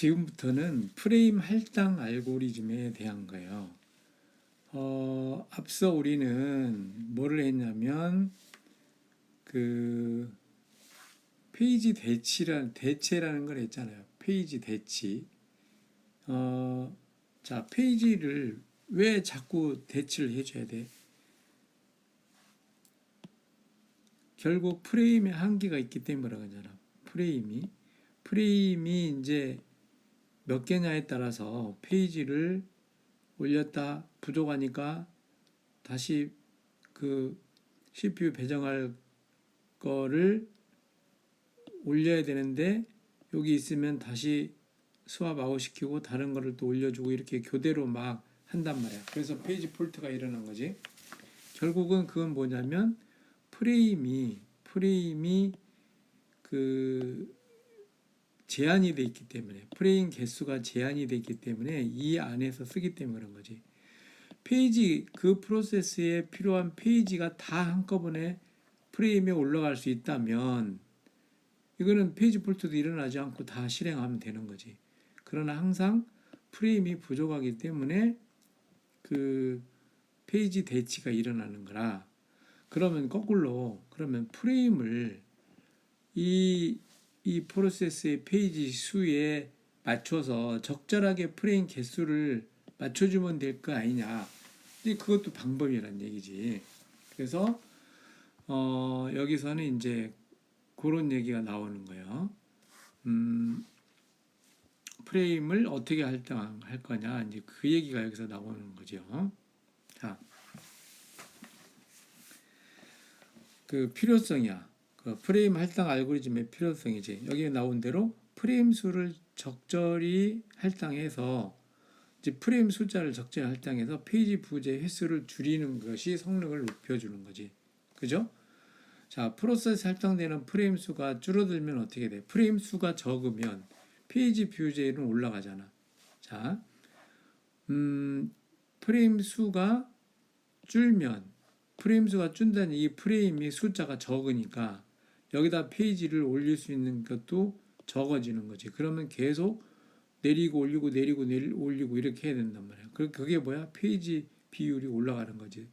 지금부터는 프레임 할당 알고리즘에 대한 거예요. 앞서 우리는 뭐를 했냐면 그 페이지 대체라는 걸 했잖아요. 페이지 대치. 자, 페이지를 왜 자꾸 대치를 해줘야 돼? 결국 프레임에 한계가 있기 때문이라고 하잖아. 프레임이 이제 몇 개냐에 따라서 페이지를 올렸다 부족하니까 다시 그 CPU 배정할 거를 올려야 되는데 여기 있으면 다시 스왑 아웃 시키고 다른 거를 또 올려주고 이렇게 교대로 막 한단 말이야. 그래서 페이지 폴트가 일어난 거지. 결국은 그건 뭐냐면 프레임이 그 제한이 돼 있기 때문에 프레임 개수가 제한이 돼 있기 때문에 이 안에서 쓰기 때문에 그런 거지. 페이지 그 프로세스에 필요한 페이지가 다 한꺼번에 프레임에 올라갈 수 있다면 이거는 페이지 폴트도 일어나지 않고 다 실행하면 되는 거지. 그러나 항상 프레임이 부족하기 때문에 그 페이지 대치가 일어나는 거라. 그러면 거꾸로 그러면 프레임을 이 프로세스의 페이지 수에 맞춰서 적절하게 프레임 개수를 맞춰주면 될 거 아니냐. 근데 그것도 방법이란 얘기지. 그래서 여기서는 이제 그런 얘기가 나오는 거예요. 프레임을 어떻게 할 거냐. 이제 그 얘기가 여기서 나오는 거죠. 자, 그 필요성이야. 그 프레임 할당 알고리즘의 필요성이지. 여기에 나온 대로 프레임 수를 적절히 할당해서 이제 프레임 숫자를 적절히 할당해서 페이지 부재 횟수를 줄이는 것이 성능을 높여주는 거지. 그죠? 자, 프로세스 할당되는 프레임 수가 줄어들면 어떻게 돼? 프레임 수가 적으면 페이지 뷰제는 올라가잖아. 자, 프레임 수가 줄면 프레임 수가 준다는 이 프레임이 숫자가 적으니까 여기다 페이지를 올릴 수 있는 것도 적어지는 거지. 그러면 계속 내리고 올리고 내리고 올리고 이렇게 해야 된단 말이야. 그게 뭐야? 페이지 비율이 올라가는 거지.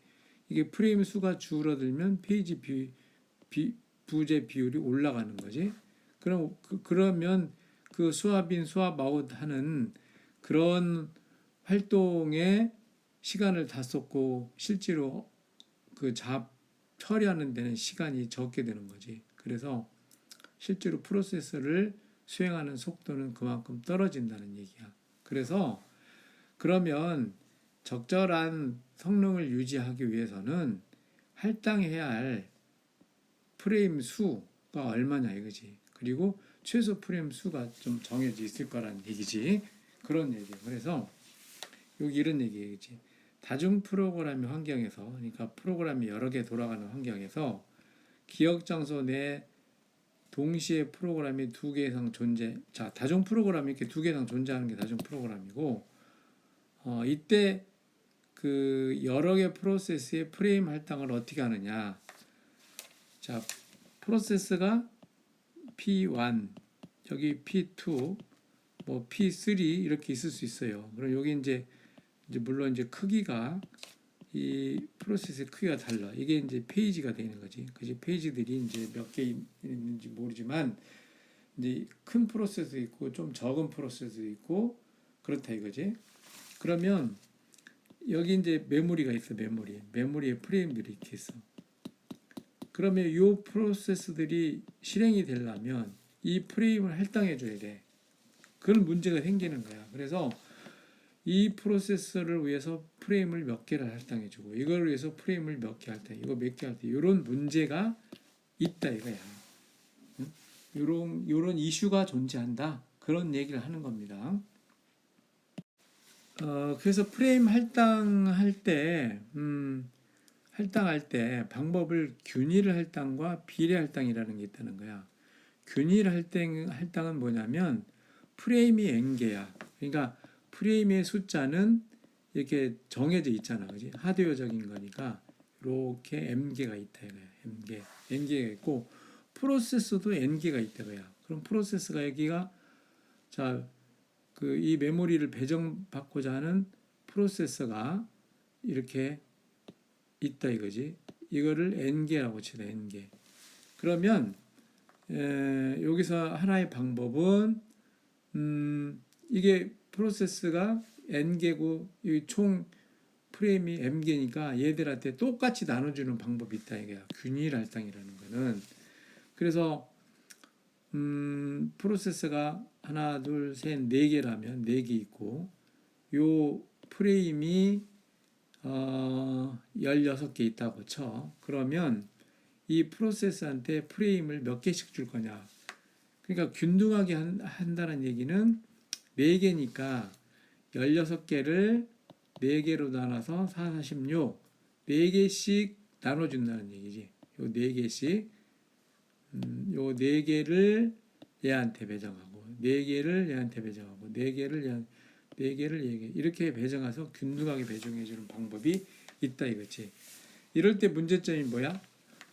이게 프레임 수가 줄어들면 페이지 부재 비율이 올라가는 거지. 그러면 그 스왑인 스왑 아웃 하는 그런 활동에 시간을 다 쏟고 실제로 그 처리하는 데는 시간이 적게 되는 거지. 그래서 실제로 프로세스를 수행하는 속도는 그만큼 떨어진다는 얘기야. 그래서 그러면 적절한 성능을 유지하기 위해서는 할당해야 할 프레임 수가 얼마냐 이거지. 그리고 최소 프레임 수가 좀 정해져 있을 거라는 얘기지. 그런 얘기야. 그래서 여기 이런 얘기지. 다중 프로그래밍 환경에서, 그러니까 프로그램이 여러 개 돌아가는 환경에서 기억 장소 내 동시에 프로그램이 두 개 이상 자, 다중 프로그램이 이렇게 두 개 이상 존재하는 게 다중 프로그램이고, 이때 그 여러 개 프로세스의 프레임 할당을 어떻게 하느냐. 자, 프로세스가 P1, 여기 P2, 뭐 P3 이렇게 있을 수 있어요. 그럼 여기 이제 물론 이제 크기가 이 프로세스의 크기가 달라. 이게 이제 페이지가 되는 거지. 그지? 페이지들이 이제 몇 개 있는지 모르지만 이제 큰 프로세스 있고 좀 적은 프로세스 있고 그렇다 이거지. 그러면 여기 이제 메모리가 있어. 메모리에 프레임들이 이렇게 있어. 그러면 이 프로세스들이 실행이 되려면 이 프레임을 할당해 줘야 돼. 그런 문제가 생기는 거야. 그래서 이 프로세서를 위해서 프레임을 몇 개를 할당해 주고 이걸 위해서 프레임을 몇 개 할당해 이거 몇 개 할당해 이런 문제가 있다 이거야. 요런 이슈가 존재한다. 그런 얘기를 하는 겁니다. 그래서 프레임 할당할 때 방법을 균일 할당과 비례 할당이라는 게 있다는 거야. 균일 할당은 뭐냐면 프레임이 n개야. 그러니까 프레임의 숫자는 이렇게 정해져 있잖아. 그지? 하드웨어적인 거니까 이렇게 m개가 있다 이거야. n개가 있고 프로세스도 n개가 있다 이거야. 그럼 프로세스가 여기가 자 이 메모리를 배정받고자 하는 프로세서가 이렇게 있다 이거지. 이거를 n개라고 치다 n개. 그러면 여기서 하나의 방법은 이게 프로세스가 n개고 총 프레임이 m개니까 얘들한테 똑같이 나눠주는 방법이 있다 이거야. 균일 할당이라는 거는. 그래서 프로세스가 하나, 둘, 셋, 네 개라면 네 개 있고 요 프레임이 16개 있다고 쳐. 그러면 이 프로세스한테 프레임을 몇 개씩 줄 거냐. 그러니까 균등하게 한다는 얘기는 4개니까 16개를 4개로 나눠서 4, 46 4개씩 나눠준다는 얘기지. 요 4개씩 요 4개를 얘한테 배정하고 4개를 얘한테 배정하고 4개를 4개를 얘기 이렇게 배정해서 균등하게 배정해주는 방법이 있다 이거지. 이럴 때 문제점이 뭐야?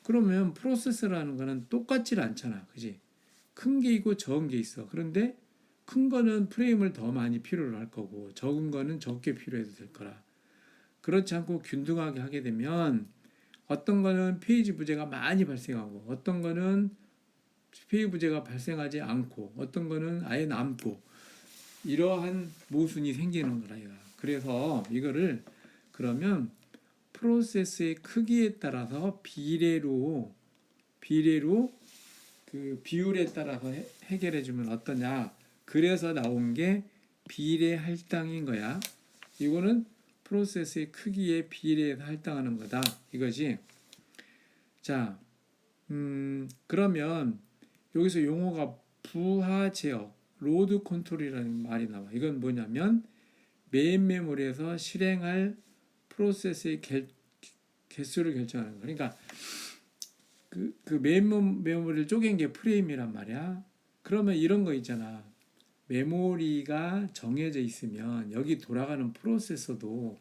그러면 프로세서라는 거는 똑같질 않잖아, 그지? 큰 게 있고 적은 게 있어. 그런데 큰 거는 프레임을 더 많이 필요로 할 거고 적은 거는 적게 필요해도 될 거라. 그렇지 않고 균등하게 하게 되면 어떤 거는 페이지 부재가 많이 발생하고 어떤 거는 페이지 부재가 발생하지 않고 어떤 거는 아예 남고 이러한 모순이 생기는 거라. 그래서 이거를 그러면 프로세스의 크기에 따라서 비례로 그 비율에 따라서 해결해 주면 어떠냐. 그래서 나온 게 비례 할당인 거야. 이거는 프로세스의 크기에 비례해서 할당하는 거다 이거지. 자, 그러면 여기서 용어가 부하 제어, 로드 컨트롤이라는 말이 나와. 이건 뭐냐면 메인 메모리에서 실행할 프로세스의 개수를 결정하는 거. 그러니까 그 메인 메모리를 쪼갠 게 프레임이란 말이야. 그러면 이런 거 있잖아. 메모리가 정해져 있으면 여기 돌아가는 프로세서도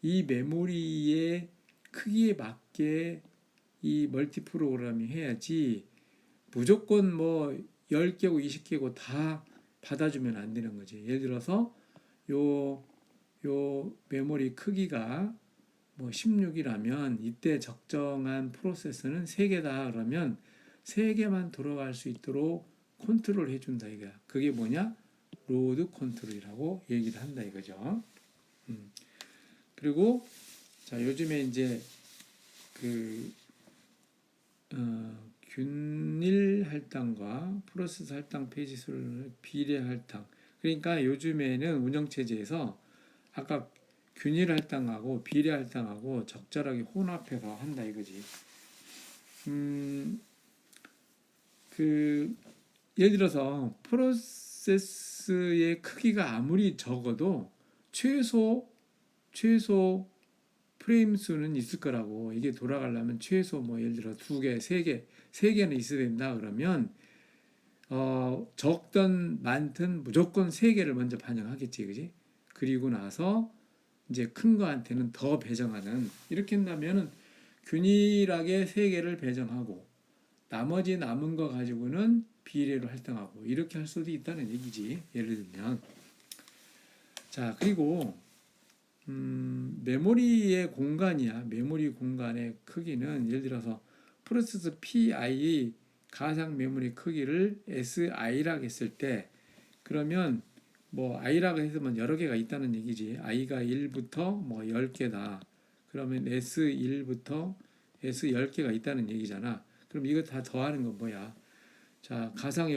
이 메모리의 크기에 맞게 이 멀티 프로그램이 해야지 무조건 뭐 10개고 20개고 다 받아주면 안 되는 거지. 예를 들어서 요 메모리 크기가 뭐 16이라면 이때 적정한 프로세서는 3개다 그러면 3개만 돌아갈 수 있도록 컨트롤 해준다 이거야. 그게 뭐냐? 로드 컨트롤이라고 얘기를 한다 이거죠. 그리고 자 요즘에 이제 균일 할당과 프로세스 할당 페이지 수를 비례 할당. 그러니까 요즘에는 운영체제에서 아까 균일 할당하고 비례 할당하고 적절하게 혼합해서 한다 이거지. 예를 들어서 프로세스의 크기가 아무리 적어도 최소 프레임 수는 있을 거라고. 이게 돌아가려면 최소 뭐 예를 들어 2개, 3개는 있어야 된다 그러면 적든 많든 무조건 3개를 먼저 반영하겠지, 그지? 그리고 나서 이제 큰 거한테는 더 배정하는. 이렇게 한다면은 균일하게 3개를 배정하고 나머지 남은 거 가지고는 비례로 할당하고 이렇게 할 수도 있다는 얘기지. 예를 들면 자 그리고 메모리의 공간이야. 메모리 공간의 크기는 예를 들어서 프로세스 PI의 가상 메모리 크기를 SI라고 했을 때 그러면 뭐 I라고 해서만 여러 개가 있다는 얘기지. I가 1부터 뭐 10개다. 그러면 S1부터 S10개가 있다는 얘기잖아. 그럼 이거 다 더하는 건 뭐야? 자, 가상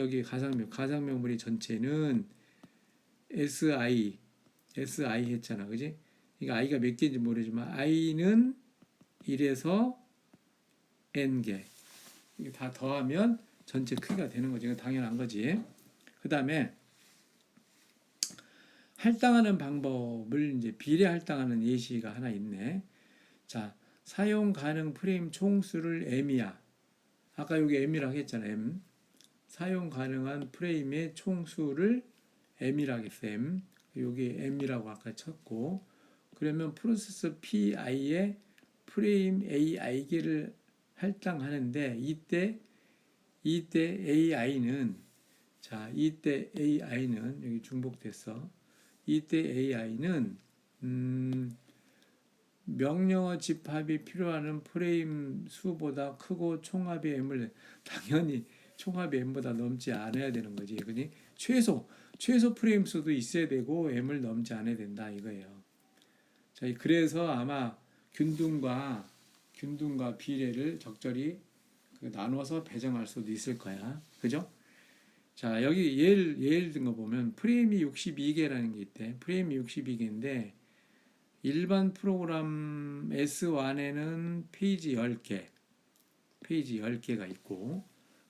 메모리 전체는 SI 했잖아. 그지? 그러니까 I가 몇 개인지 모르지만 I는 1에서 N개. 이거 다 더하면 전체 크기가 되는 거지. 이거 당연한 거지. 그 다음에 할당하는 방법을 이제 비례 할당하는 예시가 하나 있네. 자, 사용 가능 프레임 총수를 M이야. 아까 여기 M이라고 했잖아. M. 사용 가능한 프레임의 총수를 M이라고 했어. M. 여기 M이라고 아까 쳤고 그러면 프로세서 PI에 프레임 AI개를 할당하는데 이때 AI는 자, 이때 AI는 여기 중복됐어. 이때 AI는 명령어 집합이 필요한 프레임 수보다 크고 총합의 m을 당연히 총합의 m보다 넘지 않아야 되는 거지. 그지? 최소 프레임 수도 있어야 되고 m을 넘지 않아야 된다 이거예요. 자, 그래서 아마 균등과 비례를 적절히 나눠서 배정할 수도 있을 거야. 그죠? 자, 여기 예를 든 거 보면 프레임이 62개라는 게 있대. 프레임이 62개인데 일반 프로그램 S1에는 페이지 10개가 있고,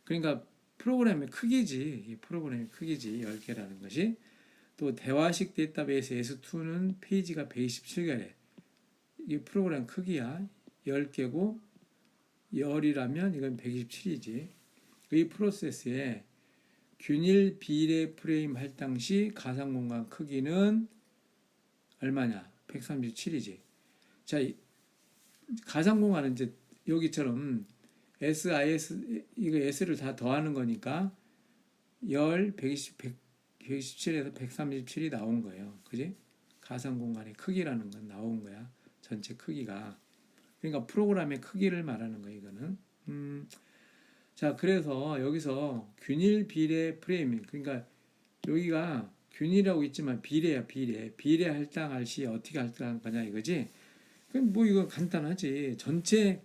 그러니까 프로그램의 크기지. 프로그램의 크기지. 10개라는 것이. 또 대화식 데이터베이스 S2는 페이지가 127개래. 이 프로그램 크기야. 10개고 10이라면 이건 127이지. 이 프로세스에 균일 비례 프레임 할당 시 가상 공간 크기는 얼마냐? 137이지. 자, 가상 공간은 이제 여기처럼 SIS 이거 S를 다 더하는 거니까 127에서 137이 나온 거예요. 그지? 가상 공간의 크기라는 건 나온 거야. 전체 크기가. 그러니까 프로그램의 크기를 말하는 거예요, 이거는. 자, 그래서 여기서 균일 비례 프레임, 그러니까 여기가 균이라고 있지만 비례야, 비례 할당할 시 어떻게 할당할 거냐 이거지. 그럼 뭐 이거 간단하지. 전체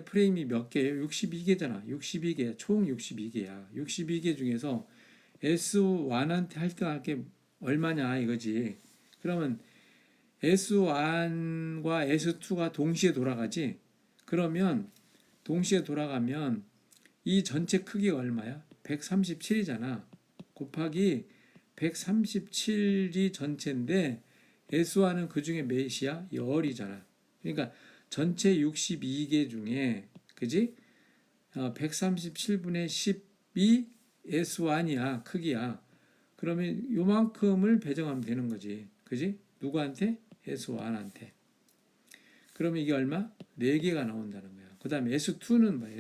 프레임이 몇 개예요? 62개잖아. 62개, 총 62개야. 62개 중에서 S1한테 할당할 게 얼마냐 이거지. 그러면 S1과 S2가 동시에 돌아가지. 그러면 동시에 돌아가면 이 전체 크기가 얼마야? 137이잖아. 곱하기 137이 전체인데 S1은 그 중에 몇이야? 열이잖아. 그러니까 전체 62개 중에 그지? 137분의 10이 S1이야. 크기야. 그러면 요만큼을 배정하면 되는 거지. 그지? 누구한테? S1한테. 그러면 이게 얼마? 4개가 나온다는 거야. 그 다음에 S2는 뭐야?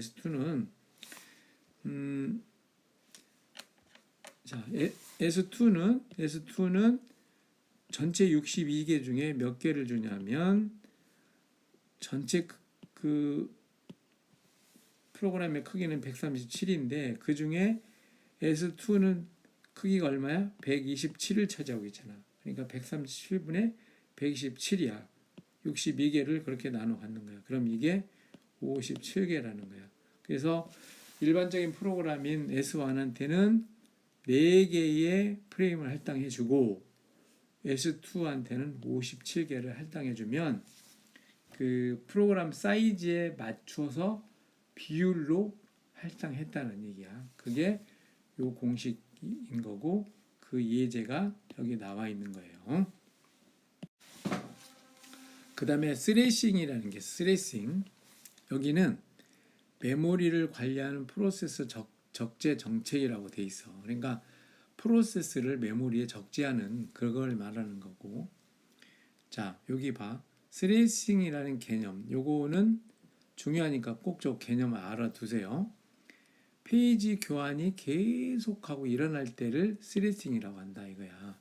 자, S2는 전체 62개 중에 몇 개를 주냐면 전체 그 프로그램의 크기는 137인데 그 중에 S2는 크기가 얼마야? 127을 차지하고 있잖아. 그러니까 137분의 127이야. 62개를 그렇게 나눠 갖는 거야. 그럼 이게 57개라는 거야. 그래서 일반적인 프로그램인 S1한테는 4개의 프레임을 할당해주고 S2한테는 57개를 할당해주면 그 프로그램 사이즈에 맞춰서 비율로 할당했다는 얘기야. 그게 요 공식인 거고 그 예제가 여기 나와 있는 거예요. 그 다음에 스레싱이라는 게 스레싱. 여기는 메모리를 관리하는 프로세서 적재 정책이라고 돼 있어. 그러니까 프로세스를 메모리에 적재하는 그걸 말하는 거고. 자, 여기 봐. 스레싱이라는 개념. 요거는 중요하니까 꼭 저 개념을 알아두세요. 페이지 교환이 계속하고 일어날 때를 스레싱이라고 한다 이거야.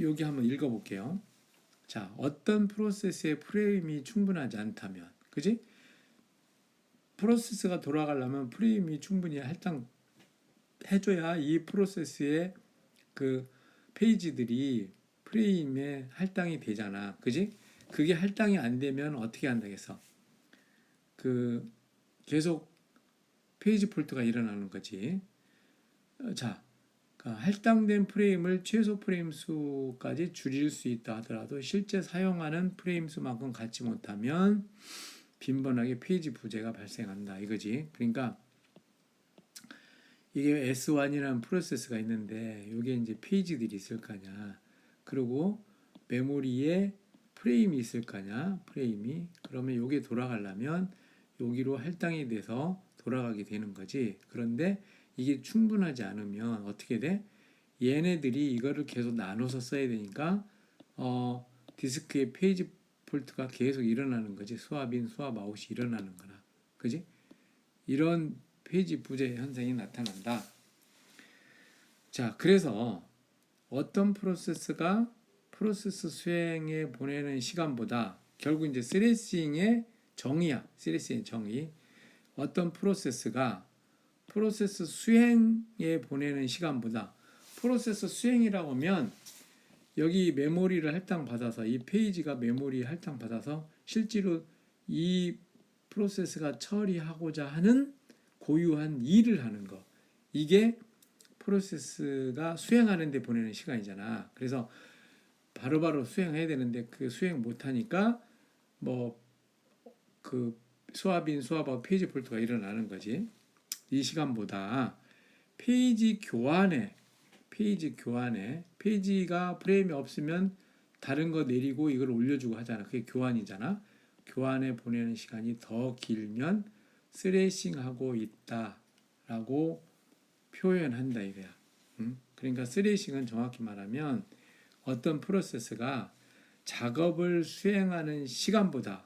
여기 한번 읽어볼게요. 자, 어떤 프로세스의 프레임이 충분하지 않다면, 그지? 프로세스가 돌아가려면 프레임이 충분히 할당해줘야 이 프로세스의 그 페이지들이 프레임에 할당이 되잖아. 그지? 그게 할당이 안 되면 어떻게 한다겠어? 계속 페이지 폴트가 일어나는 거지. 자, 할당된 프레임을 최소 프레임 수까지 줄일 수 있다 하더라도 실제 사용하는 프레임 수만큼 갖지 못하면 빈번하게 페이지 부재가 발생한다 이거지. 그러니까 이게 S1이라는 프로세스가 있는데 이게 이제 페이지들이 있을 거냐. 그리고 메모리에 프레임이 있을 거냐. 프레임이. 그러면 이게 돌아가려면 여기로 할당이 돼서 돌아가게 되는 거지. 그런데 이게 충분하지 않으면 어떻게 돼? 얘네들이 이거를 계속 나눠서 써야 되니까 디스크의 페이지 폴트가 계속 일어나는 거지. 수압 인, 수압 아웃이 일어나는 거나. 그지? 이런 페이지 부재 현상이 나타난다. 자, 그래서 어떤 프로세스가 프로세스 수행에 보내는 시간보다 결국 이제 스레싱의 정의야. 스레싱의 정의. 어떤 프로세스가 프로세스 수행에 보내는 시간보다 프로세스 수행이라고 하면 여기 메모리를 할당받아서 이 페이지가 메모리 할당받아서 실제로 이 프로세스가 처리하고자 하는 고유한 일을 하는 거. 이게 프로세스가 수행하는 데 보내는 시간이잖아. 그래서 바로바로 수행해야 되는데 그 수행 못하니까 뭐 그 수압인 수압하고 페이지 폴트가 일어나는 거지. 이 시간보다 페이지가 프레임이 없으면 다른 거 내리고 이걸 올려주고 하잖아. 그게 교환이잖아. 교환에 보내는 시간이 더 길면 스레싱하고 있다라고 표현한다 이거야. 그러니까 스레싱은 정확히 말하면 어떤 프로세스가 작업을 수행하는 시간보다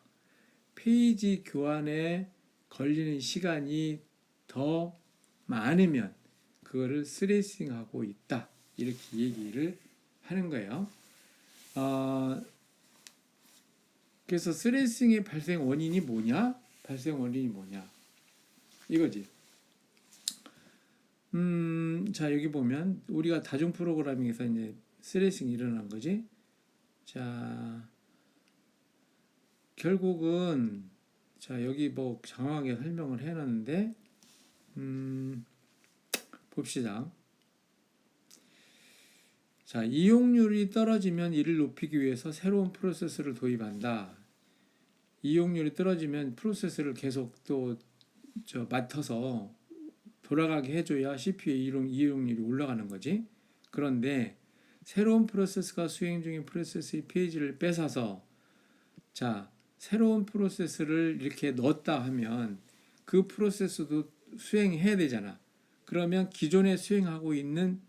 페이지 교환에 걸리는 시간이 더 많으면 그거를 스레싱하고 있다. 이렇게 얘기를 하는 거예요. 그래서 스레싱의 발생 원인이 뭐냐? 이거지. 자, 여기 보면 우리가 다중 프로그래밍에서 이제 스레싱이 일어난 거지. 자, 결국은 자, 여기 뭐 장황하게 설명을 해놨는데 봅시다. 자, 이용률이 떨어지면 이를 높이기 위해서 새로운 프로세스를 도입한다. 이용률이 떨어지면 프로세스를 계속 또 맡아서 돌아가게 해줘야 CPU의 이용률이 올라가는 거지. 그런데 새로운 프로세스가 수행 중인 프로세스의 페이지를 뺏어서 자, 새로운 프로세스를 이렇게 넣었다 하면 그 프로세스도 수행해야 되잖아. 그러면 기존에 수행하고 있는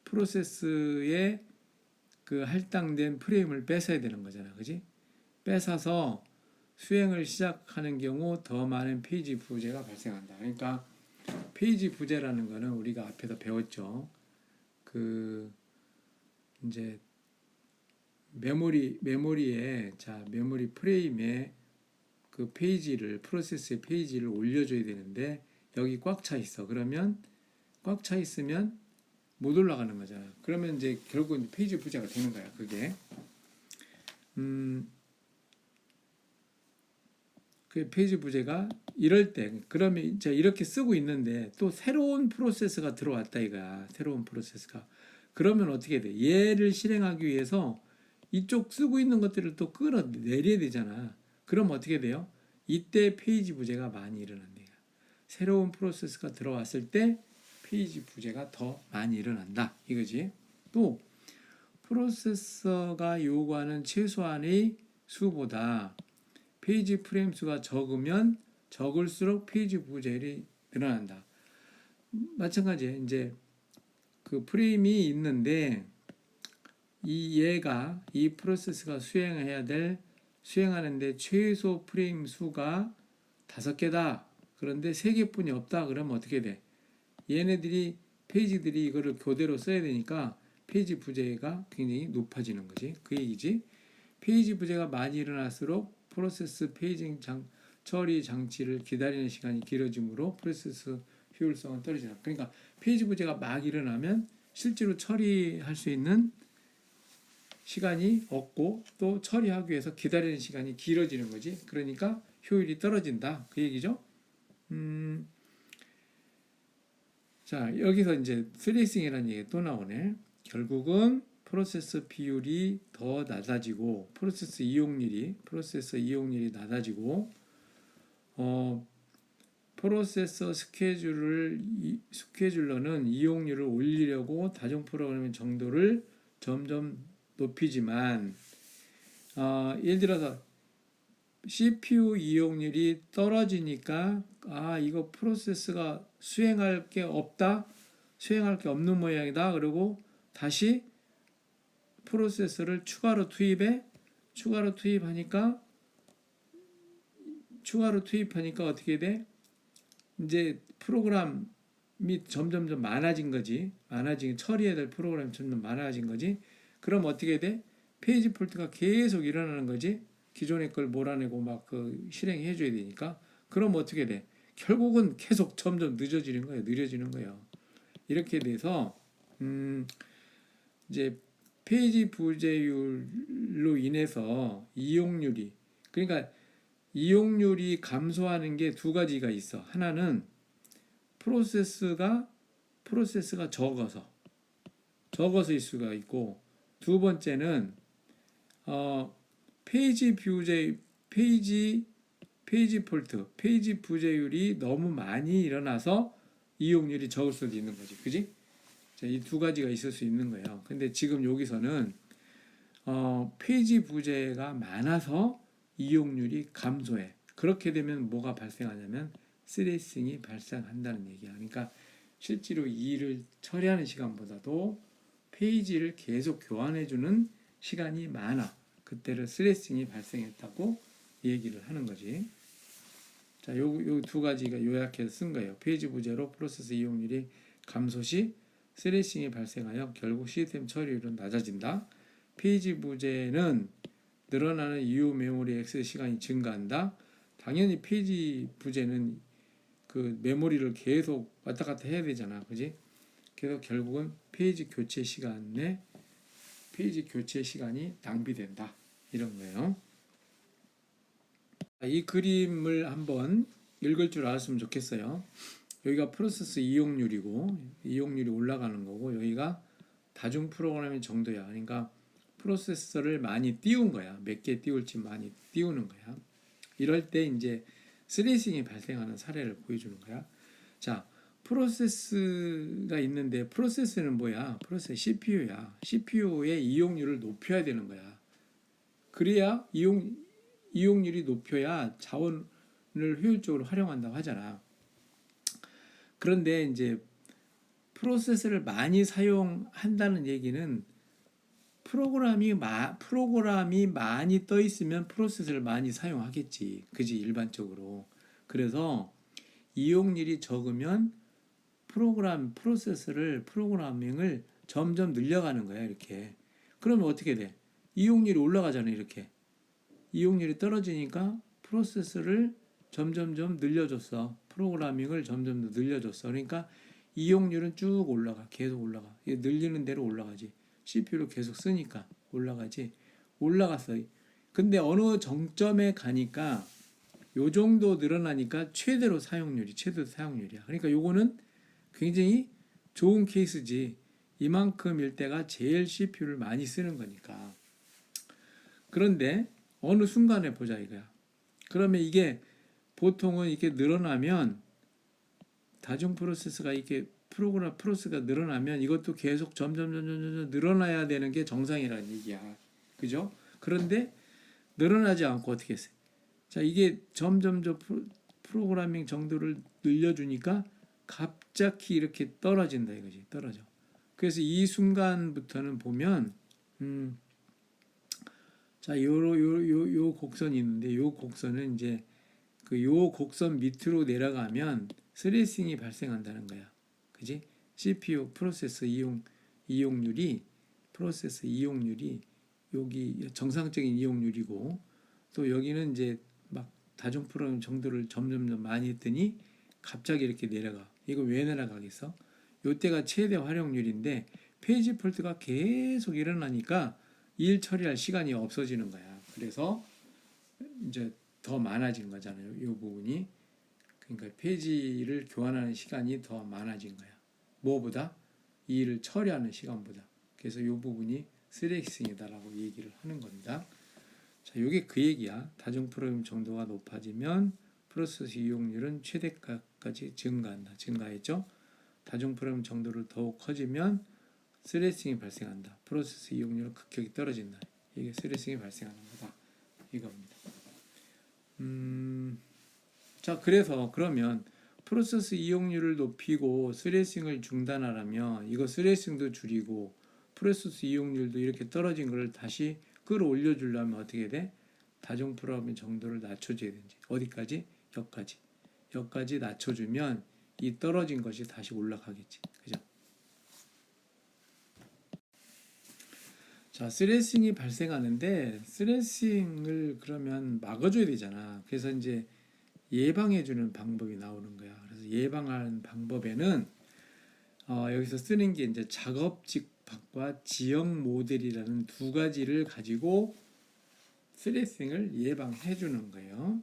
프로세스에 그 할당된 프레임을 뺏어야 되는 거잖아. 그지? 뺏어서 수행을 시작하는 경우 더 많은 페이지 부재가 발생한다. 그러니까 페이지 부재라는 거는 우리가 앞에서 배웠죠. 그 이제 메모리 프레임에 그 프로세스의 페이지를 올려줘야 되는데 여기 꽉 차 있어. 그러면 꽉 차 있으면 못 올라가는 거잖아. 그러면 이제 결국 페이지 부재가 되는 거야. 그게 그 페이지 부재가 이럴 때 그러면 이제 이렇게 쓰고 있는데 또 새로운 프로세스가 들어왔다 이거야. 새로운 프로세스가 그러면 어떻게 돼? 얘를 실행하기 위해서 이쪽 쓰고 있는 것들을 또 끌어내려야 되잖아. 그럼 어떻게 돼요? 이때 페이지 부재가 많이 일어난대요. 새로운 프로세스가 들어왔을 때 페이지 부재가 더 많이 일어난다. 이거지. 또 프로세서가 요구하는 최소한의 수보다 페이지 프레임 수가 적으면 적을수록 페이지 부재율이 늘어난다. 마찬가지에 이제 그 프레임이 있는데 이 프로세스가 수행하는데 최소 프레임 수가 5개다. 그런데 3개뿐이 없다. 그러면 어떻게 돼? 얘네들이 페이지들이 이거를 교대로 써야 되니까 페이지 부재가 굉장히 높아지는 거지. 그 얘기지. 페이지 부재가 많이 일어날수록 프로세스 페이징 처리 장치를 기다리는 시간이 길어지므로 프로세스 효율성은 떨어진다. 그러니까 페이지 부재가 막 일어나면 실제로 처리할 수 있는 시간이 없고 또 처리하기 위해서 기다리는 시간이 길어지는 거지. 그러니까 효율이 떨어진다. 그 얘기죠. 자, 여기서 이제 스레이싱이라는 얘기가 또 나오네. 결국은 프로세서 비율이 더 낮아지고 프로세서 이용률이 낮아지고 프로세서 스케줄러는 이용률을 올리려고 다중 프로그래밍 정도를 점점 높이지만 예를 들어서 CPU 이용률이 떨어지니까 이거 프로세스가 수행할 게 없는 모양이다. 그리고 다시 프로세서를 추가로 투입하니까 어떻게 돼? 이제 프로그램이 점점점 많아진 거지. 처리해야 될 프로그램이 점점 많아진 거지. 그럼 어떻게 돼? 페이지 폴트가 계속 일어나는 거지. 기존의 걸 몰아내고 막 그 실행해 줘야 되니까. 그럼 어떻게 돼? 결국은 계속 점점 느려지는 거예요. 이렇게 돼서 이제 페이지 부재율로 인해서 그러니까 이용률이 감소하는 게 두 가지가 있어. 하나는 프로세스가 적어서일 수가 있고, 두 번째는 페이지 부재율이 너무 많이 일어나서 이용률이 적을 수도 있는 거지, 그지? 이 두 가지가 있을 수 있는 거예요. 근데 지금 여기서는 페이지 부재가 많아서 이용률이 감소해. 그렇게 되면 뭐가 발생하냐면 스레싱이 발생한다는 얘기야. 그러니까 실제로 이 일을 처리하는 시간보다도 페이지를 계속 교환해주는 시간이 많아. 그때를 스레싱이 발생했다고 얘기를 하는 거지. 자, 요 두 가지가 요약해서 쓴 거예요. 페이지 부재로 프로세스 이용률이 감소 시 스레싱이 발생하여 결국 시스템 처리율은 낮아진다. 페이지 부재는 늘어나는 이후 메모리 액세스 시간이 증가한다. 당연히 페이지 부재는 그 메모리를 계속 왔다 갔다 해야 되잖아, 그지? 그래서 결국은 페이지 교체 시간이 낭비된다, 이런 거예요. 이 그림을 한번 읽을 줄 알았으면 좋겠어요. 여기가 프로세스 이용률이 올라가는 거고, 여기가 다중 프로그래밍 정도야. 그러니까 프로세서를 많이 띄운 거야. 몇 개 띄울지 많이 띄우는 거야. 이럴 때 이제 스레싱이 발생하는 사례를 보여주는 거야. 자, 프로세스가 있는데, 프로세스는 뭐야? 프로세스 CPU야. CPU의 이용률을 높여야 되는 거야. 그래야 이용률이 높여야 자원을 효율적으로 활용한다고 하잖아. 그런데 이제 프로세스를 많이 사용한다는 얘기는 프로그램이 많이 떠 있으면 프로세스를 많이 사용하겠지. 그지? 일반적으로. 그래서 이용률이 적으면 프로그래밍을 점점 늘려가는 거야, 이렇게. 그러면 어떻게 돼? 이용률이 올라가잖아, 이렇게. 이용률이 떨어지니까 프로세스를 점점점 늘려줬어. 프로그래밍을 점점 더 늘려줬어. 그러니까 이용률은 쭉 올라가. 계속 올라가. 이게 늘리는 대로 올라가지. CPU를 계속 쓰니까 올라가지. 올라갔어. 근데 어느 정점에 가니까 요 정도 늘어나니까 최대로 사용률이야. 그러니까 요거는 굉장히 좋은 케이스지. 이만큼일 때가 제일 CPU를 많이 쓰는 거니까. 그런데 어느 순간에 보자 이거야. 그러면 이게 보통은 이렇게 늘어나면 다중 프로세스가 이렇게 프로세스가 늘어나면 이것도 계속 점점 늘어나야 되는 게 정상이라는 얘기야. 그죠? 그런데 늘어나지 않고 어떻게 했어요? 자, 이게 점점 프로그래밍 정도를 늘려주니까 갑자기 이렇게 떨어진다 이거지. 떨어져. 그래서 이 순간부터는 보면 자, 요 곡선이 있는데 요 곡선은 이제 요 곡선 밑으로 내려가면 스레싱이 발생한다는 거야. 그지? CPU 프로세스 이용률이 여기 정상적인 이용률이고, 또 여기는 이제 막 다중 프로그램 정도를 점점 많이 했더니 갑자기 이렇게 내려가. 이거 왜 내려가겠어? 요때가 최대 활용률인데 페이지 폴트가 계속 일어나니까 일 처리할 시간이 없어지는 거야. 그래서 이제 더 많아진 거잖아요. 이 부분이. 그러니까 페이지를 교환하는 시간이 더 많아진 거야. 뭐보다? 이 일을 처리하는 시간보다. 그래서 이 부분이 스레싱이다라고 얘기를 하는 겁니다. 자, 이게 그 얘기야. 다중 프로그램 정도가 높아지면 프로세스 이용률은 최대까지 증가했죠. 다중 프로그램 정도를 더욱 커지면 스레싱이 발생한다. 프로세스 이용률은 급격히 떨어진다. 이게 스레싱이 발생하는 거다. 이겁니다. 자, 그러면 프로세스 이용률을 높이고 스레싱을 중단하려면 이거 스레싱도 줄이고 프로세스 이용률도 이렇게 떨어진 걸 다시 끌어올려 주려면 어떻게 돼? 다중 프로그램 정도를 낮춰줘야 되지. 어디까지? 여기까지 낮춰주면 이 떨어진 것이 다시 올라가겠지. 그죠? 자, 스트레싱이 발생하는데 스트레싱을 그러면 막아줘야 되잖아. 그래서 이제 예방해주는 방법이 나오는 거야. 그래서 예방하는 방법에는 여기서 쓰는 게 이제 작업 집합과 지역 모델이라는 두 가지를 가지고 스트레싱을 예방해 주는 거예요.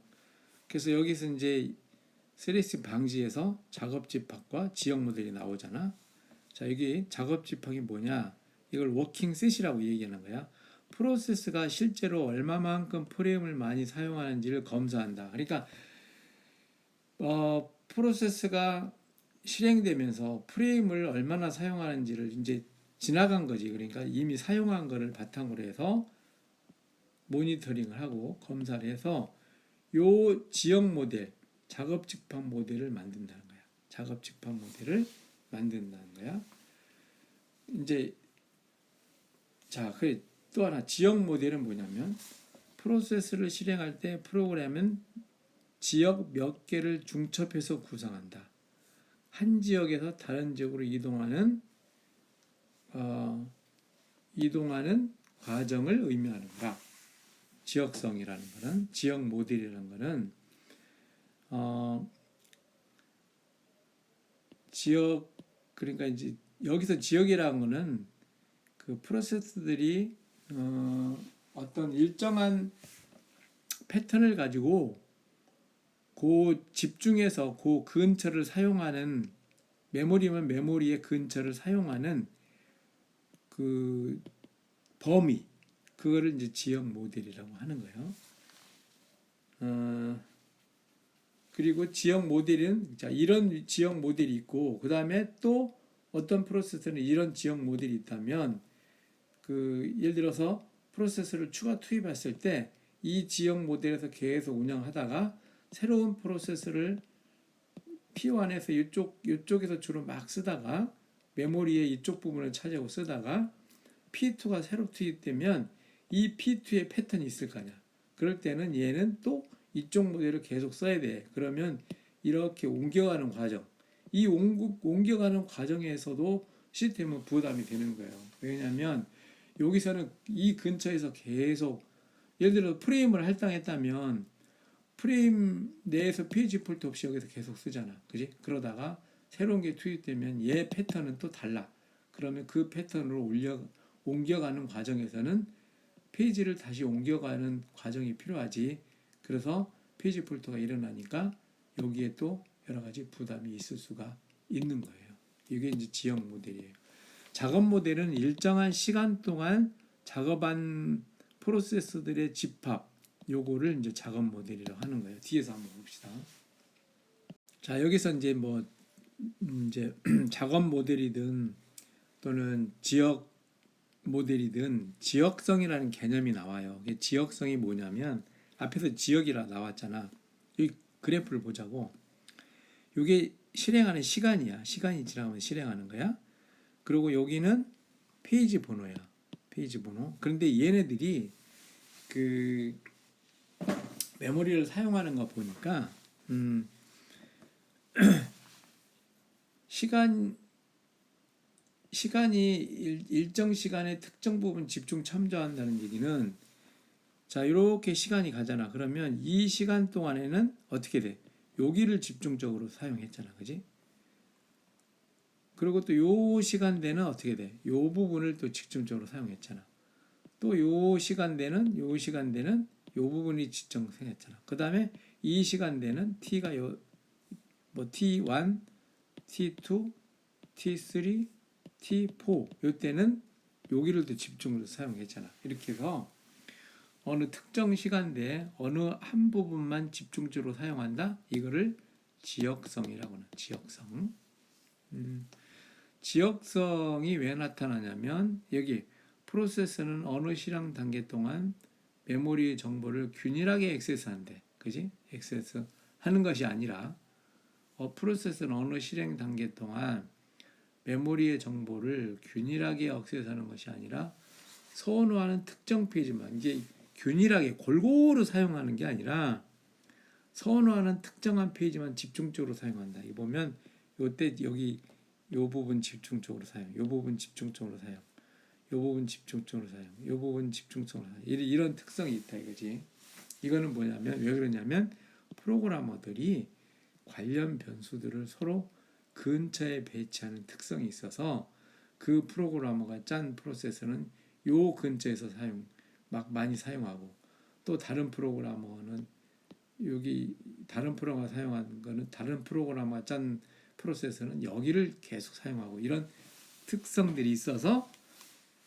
그래서 여기서 이제 스트레싱 방지에서 작업 집합과 지역 모델이 나오잖아. 자, 여기 작업 집합이 뭐냐? 이걸 워킹 셋이라고 얘기하는 거야. 프로세스가 실제로 얼마만큼 프레임을 많이 사용하는지를 검사한다. 그러니까 프로세스가 실행되면서 프레임을 얼마나 사용하는지를 이제 지나간 거지. 그러니까 이미 사용한 거를 바탕으로 해서 모니터링을 하고 검사를 해서 요 지역 모델, 작업 집합 모델을 만든다는 거야. 작업 집합 모델을 만든다는 거야. 이제 자, 또 하나 지역 모델은 뭐냐면 프로세스를 실행할 때 프로그램은 지역 몇 개를 중첩해서 구성한다. 한 지역에서 다른 지역으로 이동하는 과정을 의미하는가. 지역성이라는 거는 지역 모델이라는 거는 지역 그러니까 이제 여기서 지역이라는 거는 그 프로세스들이 어떤 일정한 패턴을 가지고 그 집중해서 그 근처를 사용하는 메모리면 메모리의 근처를 사용하는 그 범위 그거를 이제 지역 모델이라고 하는 거예요. 그리고 지역 모델은 자 이런 지역 모델이 있고 그 다음에 또 어떤 프로세스는 이런 지역 모델이 있다면 그 예를 들어서 프로세스를 추가 투입했을 때 이 지역 모델에서 계속 운영하다가 새로운 프로세스를 P1에서 이쪽에서 주로 막 쓰다가 메모리의 이쪽 부분을 차지하고 쓰다가 P2가 새로 투입되면 이 P2의 패턴이 있을 거 아니야. 그럴 때는 얘는 또 이쪽 모델을 계속 써야 돼. 그러면 이렇게 옮겨가는 과정, 이 옮겨가는 과정에서도 시스템은 부담이 되는 거예요. 왜냐하면 여기서는 이 근처에서 계속 예를 들어 프레임을 할당했다면 프레임 내에서 페이지 폴트 없이 여기서 계속 쓰잖아. 그지? 그러다가 새로운 게 투입되면 얘 패턴은 또 달라. 그러면 그 패턴으로 옮겨가는 과정에서는 페이지를 다시 옮겨가는 과정이 필요하지. 그래서 페이지 폴트가 일어나니까 여기에 또 여러 가지 부담이 있을 수가 있는 거예요. 이게 이제 지역 모델이에요. 작업 모델은 일정한 시간 동안 작업한 프로세스들의 집합, 요거를 이제 작업 모델이라고 하는 거예요. 뒤에서 한번 봅시다. 자, 여기서 이제 이제 작업 모델이든 또는 지역 모델이든 지역성이라는 개념이 나와요. 지역성이 뭐냐면 앞에서 지역이라 나왔잖아. 이 그래프를 보자고. 이게 실행하는 시간이야. 시간이 지나면 실행하는 거야. 그리고 여기는 페이지 번호야. 페이지 번호. 그런데 얘네들이 그 메모리를 사용하는 거 보니까 시간이 일정 시간에 특정 부분 집중 참조한다는 얘기는 자 이렇게 시간이 가잖아. 그러면 이 시간 동안에는 어떻게 돼? 여기를 집중적으로 사용했잖아. 그지? 그리고 또 요 시간대는 어떻게 돼? 요 부분을 또 집중적으로 사용했잖아. 또 요 시간대는 요 부분이 집중했잖아. 그 다음에 이 시간대는 T가 T1, T2, T3, T4 요 때는 여기를 또 집중으로 사용했잖아. 이렇게 해서 어느 특정 시간대에 어느 한 부분만 집중적으로 사용한다. 이거를 지역성이라고 하는 지역성. 지역성이 왜 나타나냐면 여기 프로세스는 어느 실행 단계 동안 메모리 정보를 균일하게 액세스한대. 그지? 액세스 하는 것이 아니라 프로세스는 어느 실행 단계 동안 메모리의 정보를 균일하게 액세스하는 것이 아니라 선호하는 특정 페이지만 이게 균일하게 골고루 사용하는 게 아니라 선호하는 특정한 페이지만 집중적으로 사용한다. 이 보면 요때 여기 요 부분 집중적으로 사용, 요 부분 집중적으로 사용, 요 부분 집중적으로 사용, 요 부분 집중적으로 사용. 이런 특성이 있다 이거지. 이거는 뭐냐면 왜 그러냐면 프로그래머들이 관련 변수들을 서로 근처에 배치하는 특성이 있어서 그 프로그래머가 짠 프로세서는 요 근처에서 막 많이 사용하고 또 다른 프로그래머는 여기 다른 프로그래머가 사용하는 거는 다른 프로그래머가 짠 프로세서는 여기를 계속 사용하고 이런 특성들이 있어서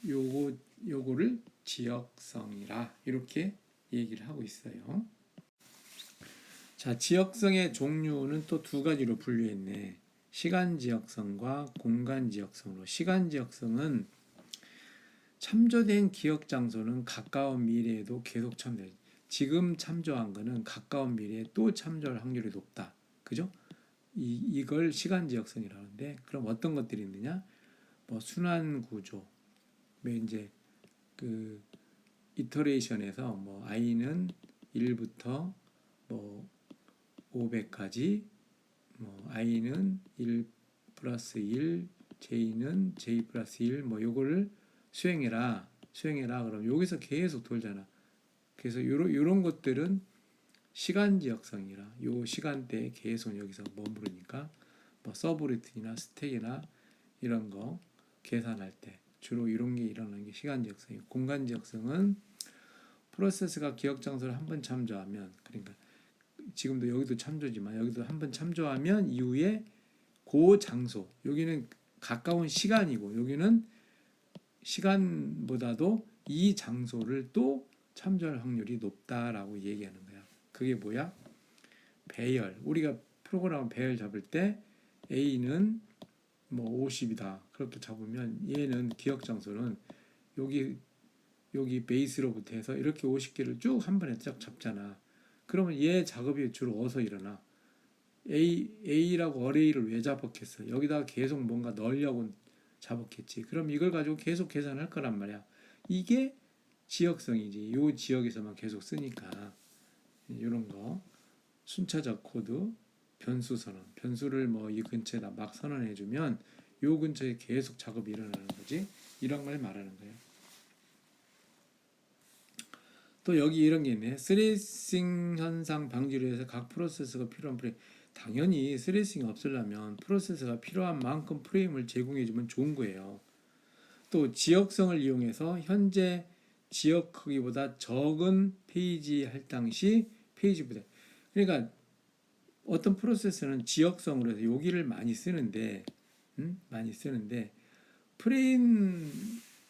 요거를 지역성이라 이렇게 얘기를 하고 있어요. 자, 지역성의 종류는 또 두 가지로 분류했네. 시간 지역성과 공간 지역성으로. 시간 지역성은 참조된 기억 장소는 가까운 미래에도 계속 참조해. 지금 참조한 거는 가까운 미래에 또 참조할 확률이 높다. 그죠? 이걸 시간 지역성이라고 하는데, 그럼 어떤 것들이 있느냐? 뭐 순환 구조. 이제 그 이터레이션에서 뭐 i는 1부터 뭐 500까지, 뭐 i는 1 플러스 1, j는 j 플러스 1, 뭐 요거를 수행해라. 그럼 여기서 계속 돌잖아. 그래서 요런 것들은 시간 지역성이라 요 시간대에 계속 여기서 머무르니까 뭐 서브루틴이나 스택이나 이런 거 계산할 때 주로 이런 게 일어나는 게 시간 지역성이고, 공간 지역성은 프로세스가 기억 장소를 한번 참조하면, 그러니까 지금도 여기도 참조지만 여기도 한번 참조하면 이후에 그 장소, 여기는 가까운 시간이고 여기는 시간보다도 이 장소를 또 참조할 확률이 높다라고 얘기하는 거야. 그게 뭐야? 배열. 우리가 프로그램 배열 잡을 때 A는 뭐 50이다. 그렇게 잡으면 얘는 기억 장소는 여기 베이스로부터 해서 이렇게 50개를 쭉 한 번에 쫙 잡잖아. 그러면 얘 작업이 주로 어디서 일어나? A라고 어레이를 왜 잡았겠어? 여기다가 계속 뭔가 넣으려고 잡았겠지. 그럼 이걸 가지고 계속 계산할 거란 말이야. 이게 지역성이지. 요 지역에서만 계속 쓰니까. 이런 거. 순차적 코드, 변수 선언. 변수를 뭐 이 근처에다 막 선언해주면 요 근처에 계속 작업이 일어나는 거지. 이런 걸 말하는 거예요. 또 여기 이런 게 있네. 스레싱 현상 방지를 위해서 각 프로세서가 필요한 프레임. 당연히 스레싱이 없으려면 프로세서가 필요한 만큼 프레임을 제공해주면 좋은 거예요. 또 지역성을 이용해서 현재 지역 크기보다 적은 페이지 할당 시 페이지 부담. 그러니까 어떤 프로세서는 지역성으로 해서 여기를 많이 쓰는데 프레임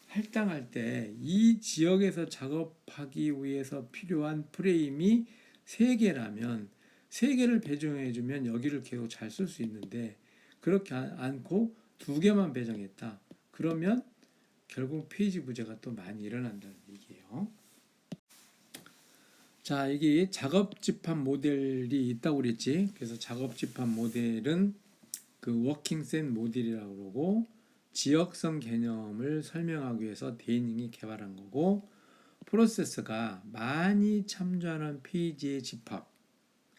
할당할 때 이 지역에서 작업하기 위해서 필요한 프레임이 3개라면 3개를 배정해주면 여기를 계속 잘 쓸 수 있는데, 그렇게 않고 2개만 배정했다. 그러면 결국 페이지 부재가 또 많이 일어난다는 얘기예요. 자, 이게 작업 집합 모델이 있다고 그랬지. 그래서 작업 집합 모델은 그 워킹 셋 모델이라고 그러고, 지역성 개념을 설명하기 위해서 데이닝이 개발한 거고, 프로세서가 많이 참조하는 페이지의 집합,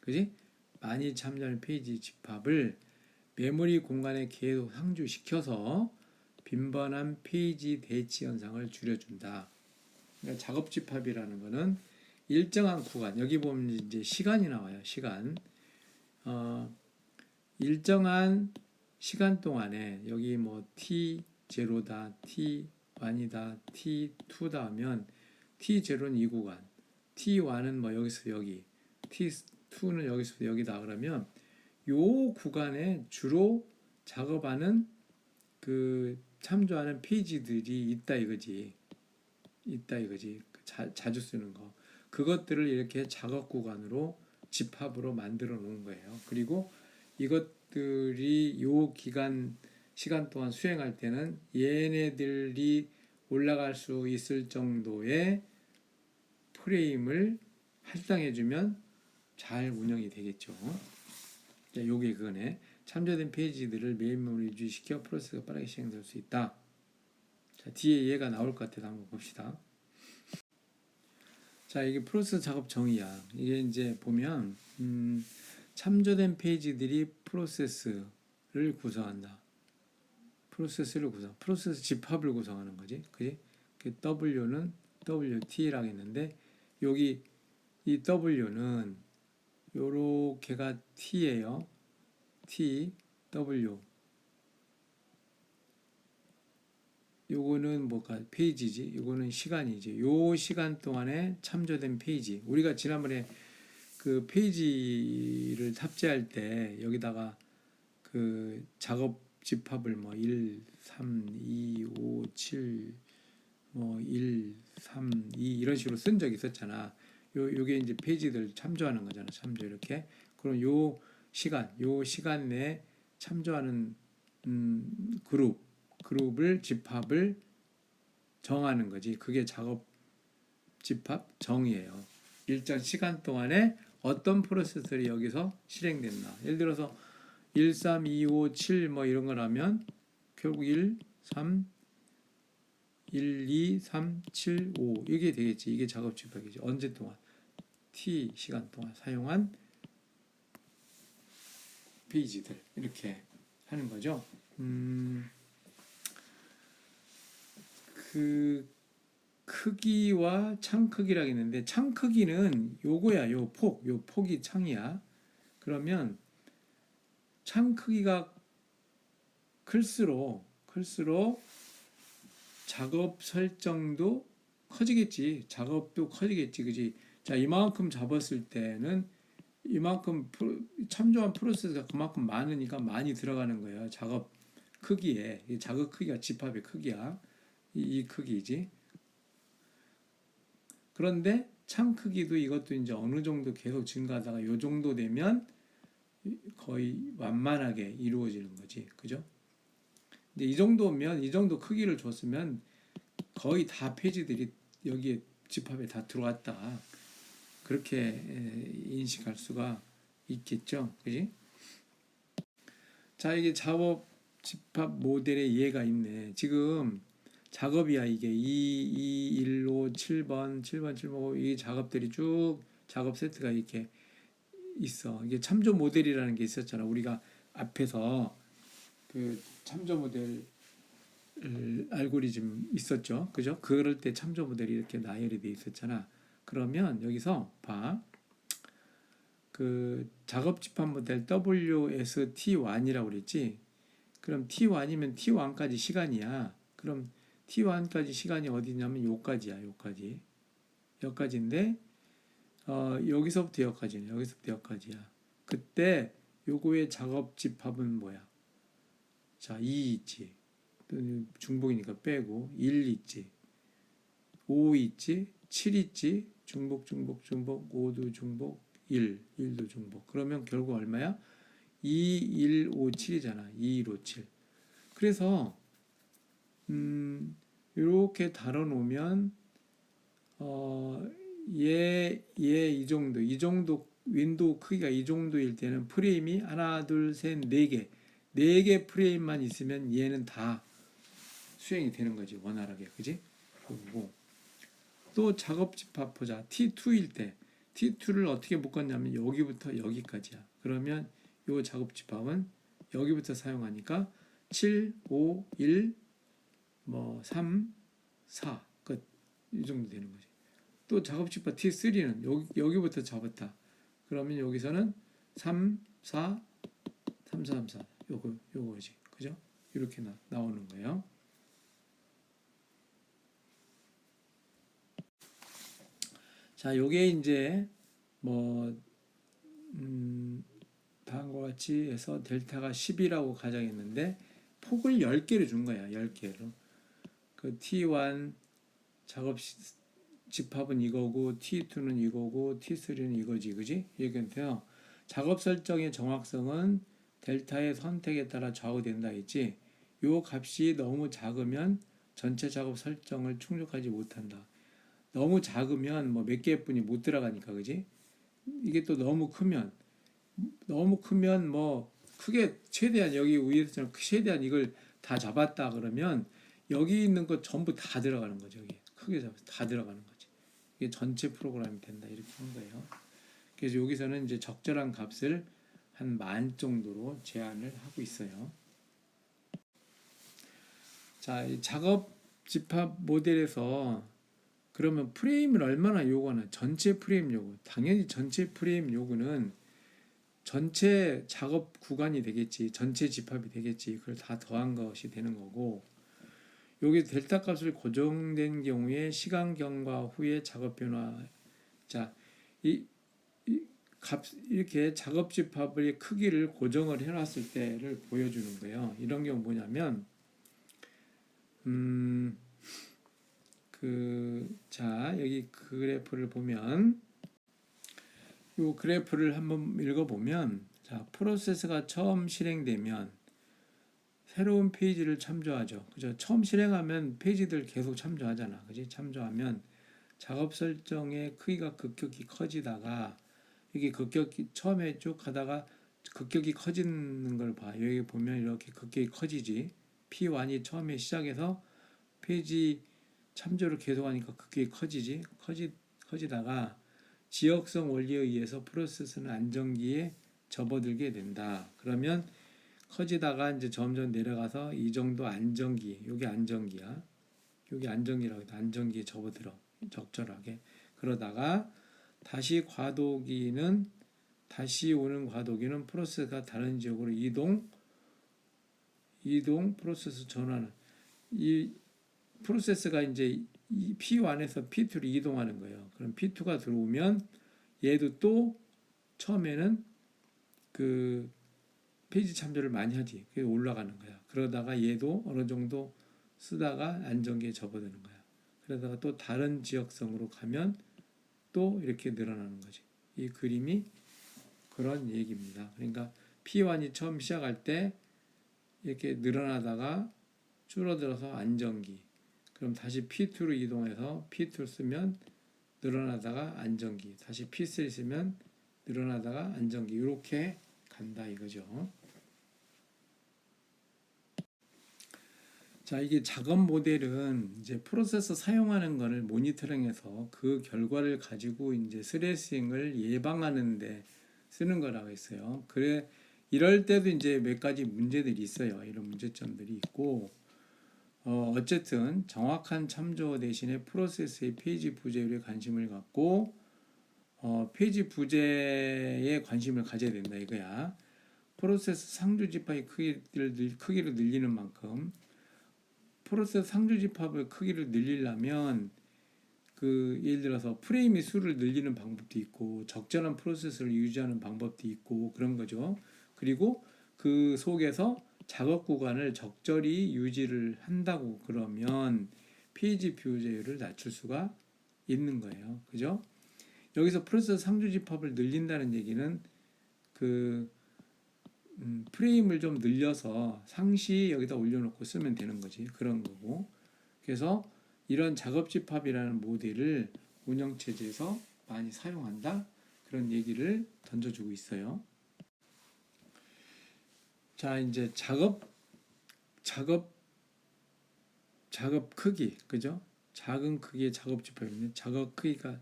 그지? 많이 참조하는 페이지 집합을 메모리 공간에 계속 상주시켜서 빈번한 페이지 대치 현상을 줄여준다. 그러니까 작업 집합이라는 거는 일정한 구간, 여기 보면 이제 시간이 나와요. 시간. 일정한 시간 동안에 여기 뭐 T0다, T1이다, T2다 하면 T0는 이 구간, T1은 뭐 여기서 여기, T2는 여기서 여기다. 그러면 요 구간에 주로 작업하는 그 참조하는 페이지들이 있다 이거지. 자주 쓰는 거. 그것들을 이렇게 작업 구간으로 집합으로 만들어 놓은 거예요. 그리고 이것들이 요 시간 동안 수행할 때는 얘네들이 올라갈 수 있을 정도의 프레임을 할당해주면 잘 운영이 되겠죠. 요게 그거네. 참조된 페이지들을 메모리 유지시켜 프로세스가 빠르게 실행될 수 있다. 자, 뒤에 얘가 나올 것 같아서 한번 봅시다. 자, 이게 프로세스 작업 정의야. 이게 이제 보면 참조된 페이지들이 프로세스를 구성한다. 프로세스를 프로세스 집합을 구성하는 거지. 그지? 그 W는 WT라고 했는데 여기 이 W는 요렇게가 T예요. T, W. 요거는 뭐가 페이지지. 요거는 시간이지. 요 시간 동안에 참조된 페이지. 우리가 지난번에 그 페이지를 탑재할 때 여기다가 그 작업 집합을 뭐 1, 3, 2, 5, 7, 뭐 1, 3, 2 이런 식으로 쓴 적이 있었잖아. 요게 이제 페이지들 참조하는 거잖아. 참조 이렇게. 그럼 요 시간 내에 참조하는 그룹을 집합을 정하는 거지. 그게 작업 집합 정의예요. 일정 시간 동안에 어떤 프로세스들이 여기서 실행된다. 예를 들어서 1, 3, 2, 5, 7 뭐 이런 거라면 결국 1, 2, 3, 7, 5 이게 되겠지. 이게 작업 집합이지. 언제 동안? T 시간 동안 사용한 페이지들 이렇게 하는 거죠. 그 크기와 창 크기라고 했는데 창 크기는 요거야. 요 폭이 창이야. 그러면 창 크기가 클수록 작업 설정도 커지겠지. 작업도 커지겠지. 그지? 자, 이만큼 잡았을 때는 이만큼 참조한 프로세스가 그만큼 많으니까 많이 들어가는 거예요. 작업 크기에. 작업 크기가 집합의 크기야. 이 크기지. 그런데 창 크기도 이것도 이제 어느 정도 계속 증가하다가 요 정도 되면 거의 완만하게 이루어지는 거지. 그죠? 근데 이 정도면, 이 정도 크기를 줬으면 거의 다 페이지들이 여기에 집합에 다 들어왔다. 그렇게 인식할 수가 있겠죠. 그지? 자, 이게 작업 집합 모델의 이해가 있네. 지금 작업이야. 이게 2, 1, 5, 7번, 5 이 작업들이 쭉 작업 세트가 이렇게 있어. 이게 참조 모델이라는 게 있었잖아. 우리가 앞에서 그 참조 모델 알고리즘 있었죠. 그죠? 그럴 때 참조 모델이 이렇게 나열이 돼 있었잖아. 그러면 여기서 봐. 그 작업 집합 모델 WST1이라고 그랬지. 그럼 T1이면 T1까지 시간이야. 그럼 T1까지 시간이 어디냐면 요까지야. 여기까지인데 여기서부터 여기까지네. 여기서부터 여기까지야. 그때 요거의 작업 집합은 뭐야? 자, 2 있지. 중복이니까 빼고 1 있지. 5 있지. 7 있지. 중복 5도 중복 1도 중복. 그러면 결국 얼마야? 2, 1, 5, 7이잖아. 2, 1, 5, 7. 그래서 이렇게 다뤄놓으면 이 정도 윈도우 크기가 이 정도일 때는 프레임이 하나, 둘, 셋, 네 개 프레임만 있으면 얘는 다 수행이 되는 거지. 원활하게. 그지? 그리고 또 작업 집합 보자. T2일 때 T2를 어떻게 묶었냐면 여기부터 여기까지야. 그러면 이 작업 집합은 여기부터 사용하니까 7, 5, 1, 뭐 3, 4 끝. 이 정도 되는 거지. 또 작업 집합 T3는 여기부터 잡았다. 그러면 여기서는 3, 4, 3, 4, 3, 4 요거지. 그죠? 이렇게 나오는 거예요. 자, 요게 이제 뭐 다음과 같이 해서 델타가 10이라고 가정했는데 폭을 10개를 준 거야. 10개로. 그 T1 작업 집합은 이거고 T2는 이거고 T3는 이거지. 그지? 이렇게인데요. 작업 설정의 정확성은 델타의 선택에 따라 좌우된다 했지. 요 값이 너무 작으면 전체 작업 설정을 충족하지 못한다. 너무 작으면 뭐 몇 개뿐이 못 들어가니까. 그지? 이게 또 너무 크면 뭐 크게 최대한 여기 위에서 최대한 이걸 다 잡았다 그러면 여기 있는 거 전부 다 들어가는 거죠. 여기 크게 잡아서 다 들어가는 거지. 이게 전체 프로그램이 된다 이렇게 한 거예요. 그래서 여기서는 이제 적절한 값을 한 10,000 정도로 제한을 하고 있어요. 자, 이 작업 집합 모델에서 그러면 프레임을 얼마나 요구하나? 전체 프레임 요구. 당연히 전체 프레임 요구는 전체 작업 구간이 되겠지. 전체 집합이 되겠지. 그걸 다 더한 것이 되는 거고, 여기 델타 값을 고정된 경우에 시간 경과 후에 작업 변화. 자, 이 이렇게 작업 집합의 크기를 고정을 해놨을 때를 보여주는 거예요. 이런 경우 뭐냐면, 자, 여기 그래프를 보면, 이 그래프를 한번 읽어보면, 자, 프로세스가 처음 실행되면 새로운 페이지를 참조하죠. 그죠? 처음 실행하면 페이지들 계속 참조하잖아. 그지? 참조하면 작업 설정의 크기가 급격히 커지다가 이게 급격히 처음에 쭉 가다가 급격히 커지는 걸 봐. 여기 보면 이렇게 급격히 커지지. P1이 처음에 시작해서 페이지 참조를 계속하니까 급격히 커지다가 지역성 원리에 의해서 프로세스는 안정기에 접어들게 된다. 그러면 커지다가 이제 점점 내려가서 이 정도 안정기, 요게 안정기야. 요게 안정기라고 해서 안정기에 접어들어. 적절하게. 그러다가 다시 오는 과도기는 프로세스가 다른 지역으로 이동 프로세스 전환을 이 프로세스가 이제 이 P1에서 P2로 이동하는 거예요. 그럼 P2가 들어오면 얘도 또 처음에는 그 페이지 참조를 많이 하지. 그래서 올라가는 거야. 그러다가 얘도 어느 정도 쓰다가 안정기에 접어드는 거야. 그러다가 또 다른 지역성으로 가면 또 이렇게 늘어나는 거지. 이 그림이 그런 얘기입니다. 그러니까 P1이 처음 시작할 때 이렇게 늘어나다가 줄어들어서 안정기. 그럼 다시 P2로 이동해서 P2 쓰면 늘어나다가 안정기. 다시 P3 쓰면 늘어나다가 안정기. 이렇게 간다 이거죠. 자, 이게 작업 모델은 이제 프로세서 사용하는 것을 모니터링해서 그 결과를 가지고 이제 스트레스를 예방하는데 쓰는 거라고 했어요. 그래, 이럴 때도 이제 몇 가지 문제들이 있어요. 이런 문제점들이 있고, 어쨌든 정확한 참조 대신에 프로세스의 페이지 부재율에 관심을 갖고, 페이지 부재에 관심을 가져야 된다 이거야. 프로세스 상주 집합의 크기를 늘리는 만큼 프로세스 상주 집합의 크기를 늘리려면 예를 들어서 프레임의 수를 늘리는 방법도 있고 적절한 프로세스를 유지하는 방법도 있고 그런 거죠. 그리고 그 속에서 작업 구간을 적절히 유지를 한다고 그러면 페이지 부재율을 낮출 수가 있는 거예요. 그죠? 여기서 프로세스 상주 집합을 늘린다는 얘기는 프레임을 좀 늘려서 상시 여기다 올려놓고 쓰면 되는 거지. 그런 거고. 그래서 이런 작업 집합이라는 모델을 운영체제에서 많이 사용한다. 그런 얘기를 던져주고 있어요. 자, 이제 작업 크기, 그죠? 작은 크기의 작업 집합인데 작업 크기가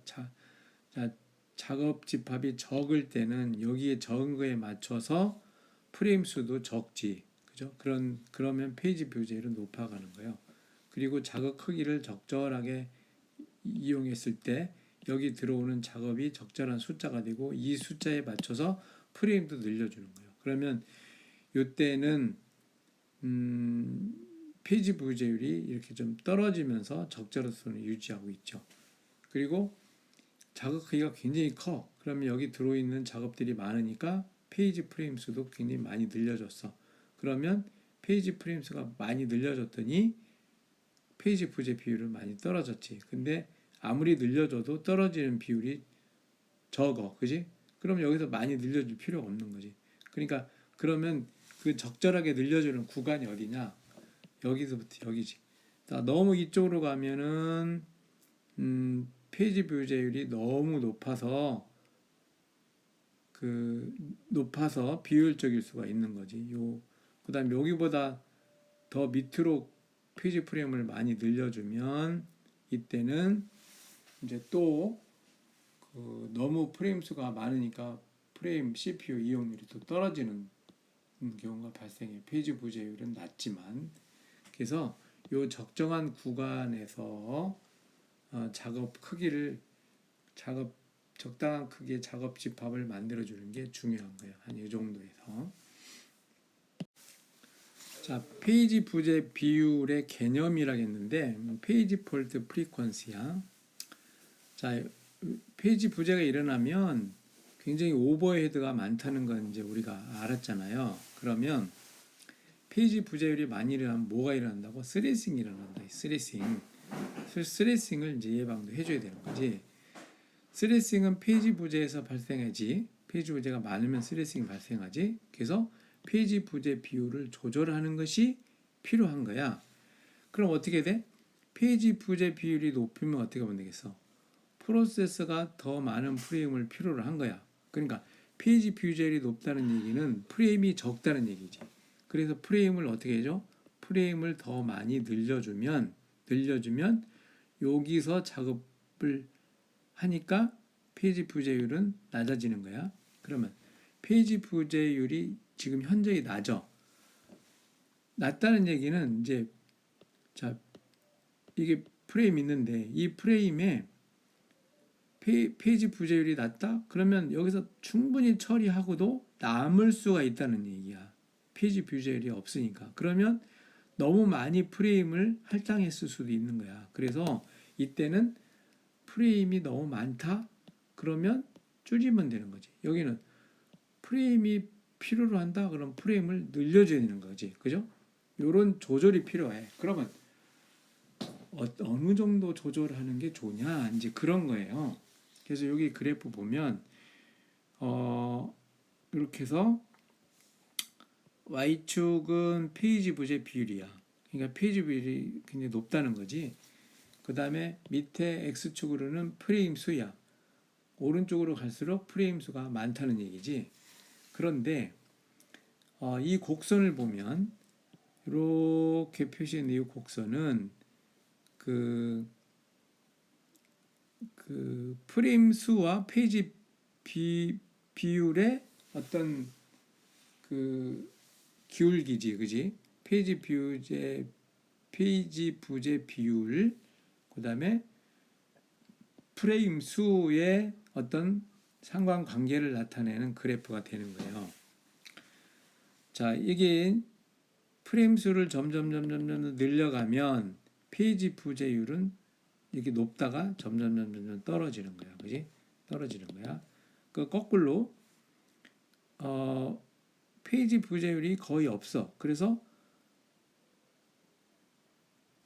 작업 집합이 적을 때는 여기에 적은 거에 맞춰서 프레임 수도 적지, 그죠? 그러면 페이지 부재율은 높아가는 거예요. 그리고 작업 크기를 적절하게 이용했을 때 여기 들어오는 작업이 적절한 숫자가 되고 이 숫자에 맞춰서 프레임도 늘려주는 거예요. 그러면 이때는 페이지 부재율이 이렇게 좀 떨어지면서 적절한 수준을 유지하고 있죠. 그리고 작업 크기가 굉장히 커. 그러면 여기 들어있는 작업들이 많으니까 페이지 프레임 수도 굉장히 많이 늘려졌어. 그러면 페이지 프레임 수가 많이 늘려졌더니 페이지 부재 비율은 많이 떨어졌지. 근데 아무리 늘려줘도 떨어지는 비율이 적어. 그지? 그럼 여기서 많이 늘려줄 필요가 없는 거지. 그러니까 그러면 그 적절하게 늘려주는 구간이 어디냐? 여기서부터 여기지. 너무 이쪽으로 가면은 페이지 부재율이 너무 높아서 비효율적일 수가 있는 거지. 그다음 여기보다 더 밑으로 페이지 프레임을 많이 늘려주면 이때는 이제 또 너무 프레임 수가 많으니까 프레임 CPU 이용률이 또 떨어지는 경우가 발생해요. 페이지 부재율은 낮지만. 그래서 요 적정한 구간에서 작업 크기를 적당한 크기의 작업 집합을 만들어 주는 게 중요한 거예요. 한 이 정도에서. 자, 페이지 부재 비율의 개념이라겠는데 페이지 폴트 프리퀀시야. 자, 페이지 부재가 일어나면 굉장히 오버헤드가 많다는 건 이제 우리가 알았잖아요. 그러면 페이지 부재율이 많이 일어나면 뭐가 일어난다고? 스레싱이 일어난다. 스레싱을 이제 예방도 해줘야 되는 거지. 스레싱은 페이지 부재에서 발생하지. 페이지 부재가 많으면 스레싱이 발생하지. 그래서 페이지 부재 비율을 조절하는 것이 필요한 거야. 그럼 어떻게 돼? 페이지 부재 비율이 높으면 어떻게 하면 되겠어? 프로세서가 더 많은 프레임을 필요로 한 거야. 그러니까 페이지 부재율이 높다는 얘기는 프레임이 적다는 얘기지. 그래서 프레임을 어떻게 해줘? 프레임을 더 많이 늘려주면 여기서 작업을 하니까 페이지 부재율은 낮아지는 거야. 그러면 페이지 부재율이 지금 현저히 낮다는 얘기는 이제 자 이게 프레임 있는데 이 프레임에 페이지 부재율이 낮다? 그러면 여기서 충분히 처리하고도 남을 수가 있다는 얘기야. 페이지 부재율이 없으니까. 그러면 너무 많이 프레임을 할당했을 수도 있는 거야. 그래서 이때는 프레임이 너무 많다? 그러면 줄이면 되는 거지. 여기는 프레임이 필요로 한다? 그럼 프레임을 늘려줘야 되는 거지. 그죠? 이런 조절이 필요해. 그러면 어느 정도 조절하는 게 좋냐? 이제 그런 거예요. 그래서 여기 그래프 보면 이렇게 해서 Y축은 페이지 부재 비율이야. 그러니까 페이지 비율이 굉장히 높다는 거지. 그 다음에 밑에 X축으로는 프레임 수야. 오른쪽으로 갈수록 프레임 수가 많다는 얘기지. 그런데 이 곡선을 보면 이렇게 표시된 이 곡선은 그 프레임 수와 페이지 비율의 어떤 그 기울기지, 그지? 페이지 부재 비율, 그 다음에 프레임 수의 어떤 상관관계를 나타내는 그래프가 되는 거예요. 자, 이게 프레임 수를 점점 늘려가면 페이지 부재율은 이렇게 높다가 점점 떨어지는 거야, 그지? 떨어지는 거야. 그 거꾸로 페이지 부재율이 거의 없어. 그래서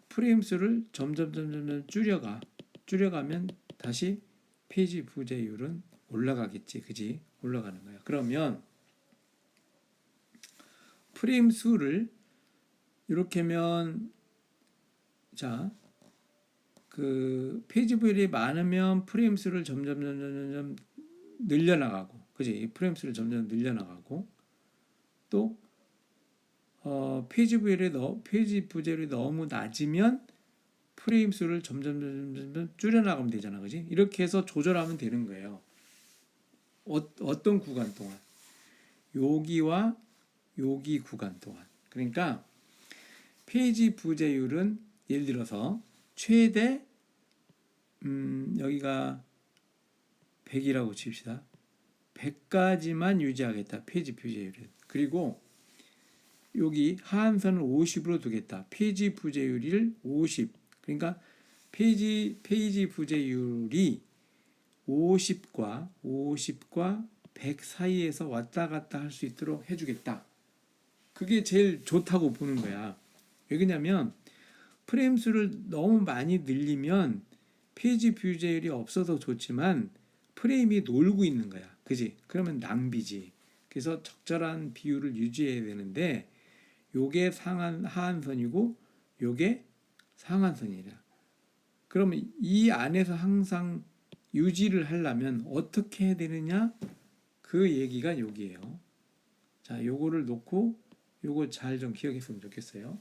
프레임 수를 점점 줄여가면 다시 페이지 부재율은 올라가겠지, 그지? 올라가는 거야. 그러면 프레임 수를 이렇게 하면 자, 그 페이지 부재율이 많으면 프레임 수를 점점 늘려나가고, 그지? 프레임 수를 점점 늘려나가고, 또 페이지 부재율이 너무 낮으면 프레임 수를 점점 줄여나가면 되잖아, 그지? 이렇게 해서 조절하면 되는 거예요. 어떤 구간 동안? 여기와 여기 구간 동안. 그러니까 페이지 부재율은 예를 들어서 최대 여기가 100이라고 칩시다. 100까지만 유지하겠다. 페이지 부재율은. 그리고 여기 하한선을 50으로 두겠다. 페이지 부재율을 50. 그러니까 페이지 부재율이 50과 100 사이에서 왔다 갔다 할 수 있도록 해주겠다. 그게 제일 좋다고 보는 거야. 왜냐면 프레임 수를 너무 많이 늘리면 페이지 부재율이 없어도 좋지만 프레임이 놀고 있는 거야. 그지? 그러면 낭비지. 그래서 적절한 비율을 유지해야 되는데 요게 하한선이고 요게 상한선이라. 그러면 이 안에서 항상 유지를 하려면 어떻게 해야 되느냐? 그 얘기가 여기에요. 자, 요거를 놓고 요거 잘 좀 기억했으면 좋겠어요.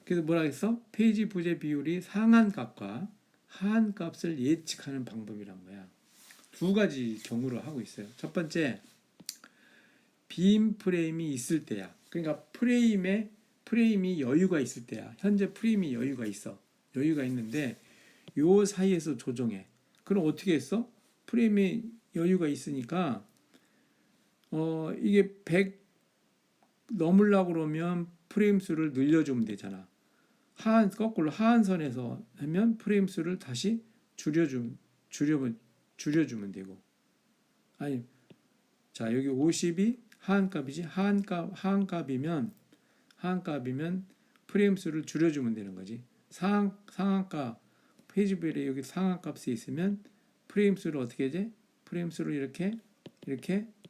그래서 뭐라 했어? 페이지 부재 비율이 상한 값과 하한 값을 예측하는 방법이란 거야. 두 가지 경우를 하고 있어요. 첫 번째, 빈 프레임이 있을 때야. 그러니까 프레임이 여유가 있을 때야. 현재 프레임이 여유가 있어. 여유가 있는데 요 사이에서 조정해. 그럼 어떻게 했어? 프레임이 여유가 있으니까 이게 100 넘으려고 그러면 프레임 수를 늘려주면 되잖아. 거꾸로 하한선에서 하면 프레임 수를 다시 줄여주면 되고. 아니, 자, 여기 50이 하한값이지. 하한값이면 프레임 수를 줄여주면 되는 거지. 상한값 페이지별에 여기 상한값이 있으면 프레임 수를 어떻게 하지? 프레임 수를 이렇게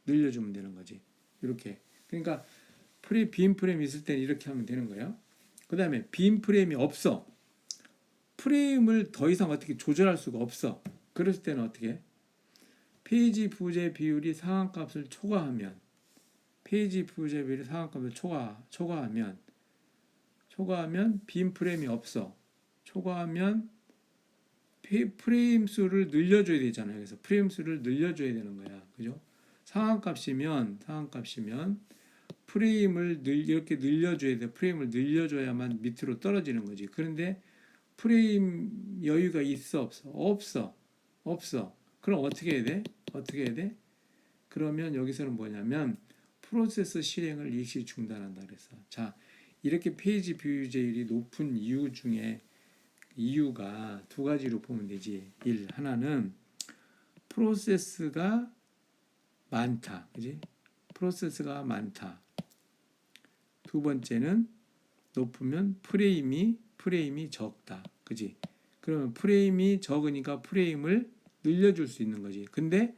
늘려주면 되는 거지. 이렇게. 그러니까 빈 프레임이 있을 때는 이렇게 하면 되는 거예요. 그 다음에 빈 프레임이 없어. 프레임을 더 이상 어떻게 조절할 수가 없어. 그랬을 때는 어떻게 해? 페이지 부재 비율이 상한값을 초과하면 초과하면 빈 프레임이 없어. 초과하면 프레임 수를 늘려줘야 되잖아요. 그래서 프레임 수를 늘려줘야 되는 거야. 그죠? 상한값이면 프레임을 이렇게 늘려줘야 돼. 프레임을 늘려줘야만 밑으로 떨어지는 거지. 그런데 프레임 여유가 있어, 없어? 없어. 그럼 어떻게 해야 돼? 그러면 여기서는 뭐냐면 프로세스 실행을 일시 중단한다 그랬어. 자, 이렇게 페이지 비유제율이 높은 이유 중에 이유가 두 가지로 보면 되지. 하나는 프로세스가 많다. 그지? 프로세스가 많다. 두 번째는 높으면 프레임이 적다. 그지? 그러면 프레임이 적으니까 프레임을 늘려줄 수 있는 거지. 근데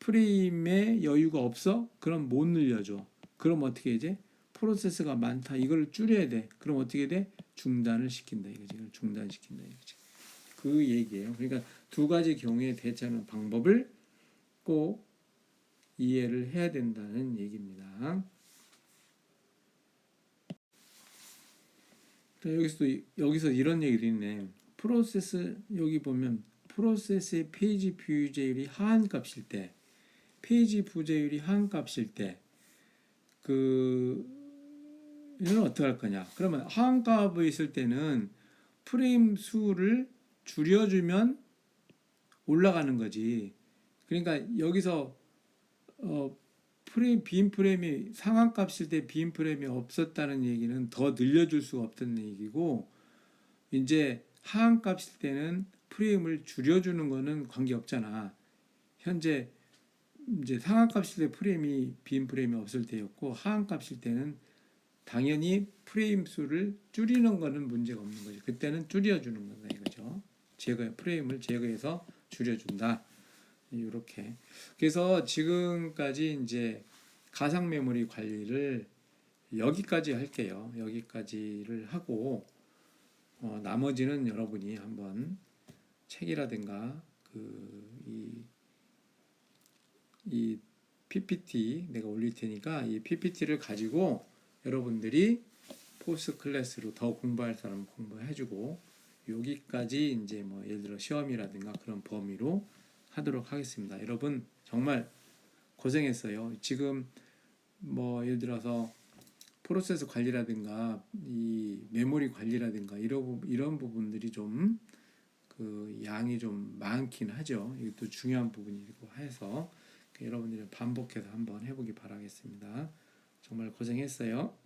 프레임에 여유가 없어? 그럼 못 늘려줘. 그럼 어떻게 이제 프로세스가 많다. 이걸 줄여야 돼. 그럼 어떻게 돼? 중단을 시킨다 이거지. 중단시킨다 이거지. 그 얘기예요. 그러니까 두 가지 경우에 대처하는 방법을 꼭 이해를 해야 된다는 얘기입니다. 여기서 이런 얘기도 있네. 여기 보면 프로세스의 페이지 부재율이 하한값일 때, 페이지 부재율이 하한값일 때, 이는 어떻게 할 거냐? 그러면 하한값이 있을 때는 프레임 수를 줄여주면 올라가는 거지. 그러니까 여기서 빈 프레임이 상한값일 때 빈 프레임이 없었다는 얘기는 더 늘려줄 수가 없다는 얘기고, 이제 하한값일 때는 프레임을 줄여주는 거는 관계 없잖아. 현재 이제 상한값일 때 빈 프레임이 없을 때였고, 하한값일 때는 당연히 프레임 수를 줄이는 거는 문제가 없는 거죠. 그때는 줄여주는 거다 이거죠. 프레임을 제거해서 줄여준다. 이렇게. 그래서 지금까지 이제 가상 메모리 관리를 여기까지 할게요. 여기까지를 하고 나머지는 여러분이 한번 책이라든가 이 PPT 내가 올릴 테니까 이 PPT를 가지고 여러분들이 포스트 클래스로 더 공부할 사람은 공부해주고 여기까지 이제 뭐 예를 들어 시험이라든가 그런 범위로 하도록 하겠습니다. 여러분 정말 고생했어요. 지금 뭐 예를 들어서 프로세스 관리라든가 이 메모리 관리라든가 이런 부분들이 좀 양이 좀 많긴 하죠. 이것도 중요한 부분이고 해서 여러분들이 반복해서 한번 해보기 바라겠습니다. 정말 고생했어요.